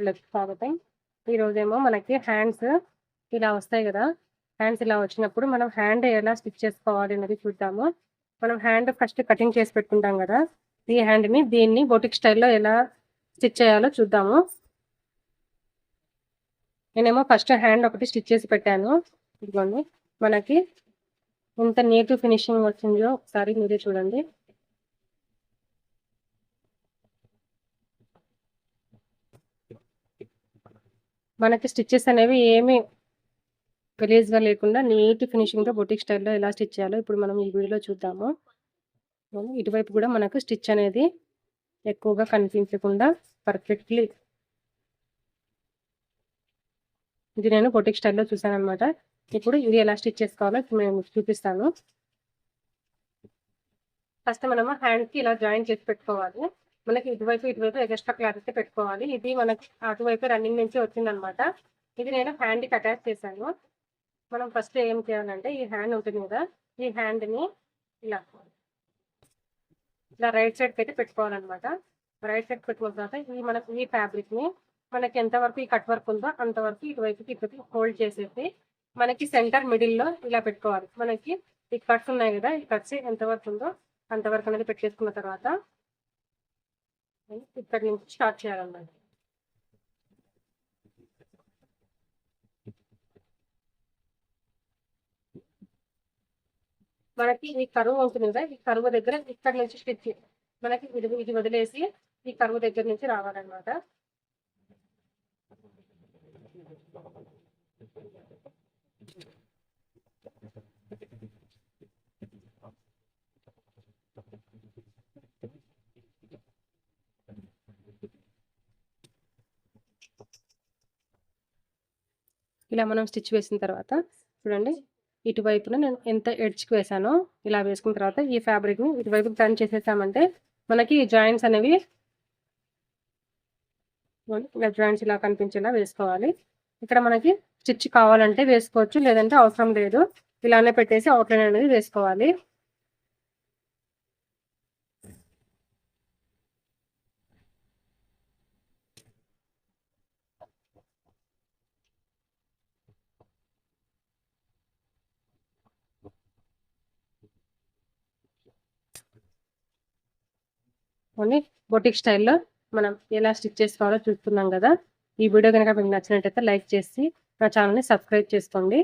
వీడియోలోకి స్వాగతం. ఈరోజేమో మనకి హ్యాండ్స్ ఇలా వస్తాయి కదా! హ్యాండ్స్ ఇలా వచ్చినప్పుడు మనం హ్యాండ్ ఎలా స్టిచ్ చేసుకోవాలి అనేది చూద్దాము. మనం హ్యాండ్ ఫస్ట్ కటింగ్ చేసి పెట్టుకుంటాం కదా! ఈ హ్యాండ్‌ని దీన్ని బొటిక్ స్టైల్‌లో ఎలా స్టిచ్ చేయాలో చూద్దాము. నేనేమో ఫస్ట్ హ్యాండ్ ఒకటి స్టిచ్ చేసి పెట్టాను. ఇదిగోండి. మనకి ఎంత నీట్ ఫినిషింగ్ వచ్చిందో ఒకసారి మీరే చూడండి. మనకి స్టిచెస్ అనేవి ఏమి గలీజ్‌గా లేకుండా నీట్ ఫినిషింగ్‌తో బొటిక్ స్టైల్‌లో ఎలా స్టిచ్ చేయాలో ఇప్పుడు మనం ఈ వీడియోలో చూద్దాము. ఇటువైపు కూడా మనకు స్టిచ్ అనేది ఎక్కువగా కనిపించకుండా పర్ఫెక్ట్‌లీ ఇది నేను బొటిక్ స్టైల్‌లో చూసాననమాట. ఇప్పుడు ఇది ఎలా స్టిచ్ చేసుకోవాలో ఇప్పుడు నేను మీకు చూపిస్తాను. ఫస్ట్ మనము హ్యాండ్‌కి ఇలా జాయిన్ చేసి పెట్టుకోవాలి. మనకి ఇటువైపు ఎక్స్ట్రా క్లాత్ అయితే పెట్టుకోవాలి. ఇది మనకి అటువైపు రన్నింగ్ నుంచి వచ్చిందనమాట. ఇది నేను హ్యాండ్‌కి అటాచ్ చేశాను. మనం ఫస్ట్ ఏం చేయాలంటే ఈ హ్యాండ్ ఉంటుంది కదా! ఈ హ్యాండ్‌ని ఇలా రైట్ సైడ్‌కి అయితే పెట్టుకోవాలనమాట. రైట్ సైడ్‌కి పెట్టుకున్న తర్వాత ఈ ఫ్యాబ్రిక్‌ని మనకి ఎంతవరకు ఈ కట్ వర్క్ ఉందో అంతవరకు ఇటువైపు హోల్డ్ చేసేసి మనకి సెంటర్ మిడిల్‌లో ఇలా పెట్టుకోవాలి. మనకి ఈ కట్స్ ఉన్నాయి కదా! ఈ కట్స్ ఎంతవరకు ఉందో అంతవరకు అనేది పెట్టేసుకున్న తర్వాత ఇక్కడి నుంచి స్టార్ట్ చేయాలన్నమాట. మనకి ఈ కరువు ఉంటుంది కదా! ఈ కరువు దగ్గర ఇక్కడి నుంచి స్టిచ్ మనకి ఇది వదిలేసి ఈ కరువు దగ్గర నుంచి రావాలన్నమాట. ఇలా మనం స్టిచ్ వేసిన తర్వాత చూడండి, ఇటువైపున నేను ఎంత ఎడ్జ్‌కి వేసానో ఇలా వేసుకున్న తర్వాత ఈ ఫ్యాబ్రిక్‌ని ఇటువైపుకి టర్న్ చేసేసామంటే మనకి జాయింట్స్ అనేవి ఇలా జాయింట్స్ ఇలా కనిపించేలా వేసుకోవాలి. ఇక్కడ మనకి స్టిచ్ కావాలంటే వేసుకోవచ్చు, లేదంటే అవసరం లేదు. ఇలానే పెట్టేసి అవుట్‌లైన్ అనేది వేసుకోవాలి. ఓన్లీ బొటిక్ స్టైల్‌లో మనం ఎలా స్టిచ్ చేసుకోవాలో చూస్తున్నాం కదా! ఈ వీడియో కనుక మీకు నచ్చినట్టయితే లైక్ చేసి నా ఛానల్‌ని సబ్స్క్రైబ్ చేసుకోండి.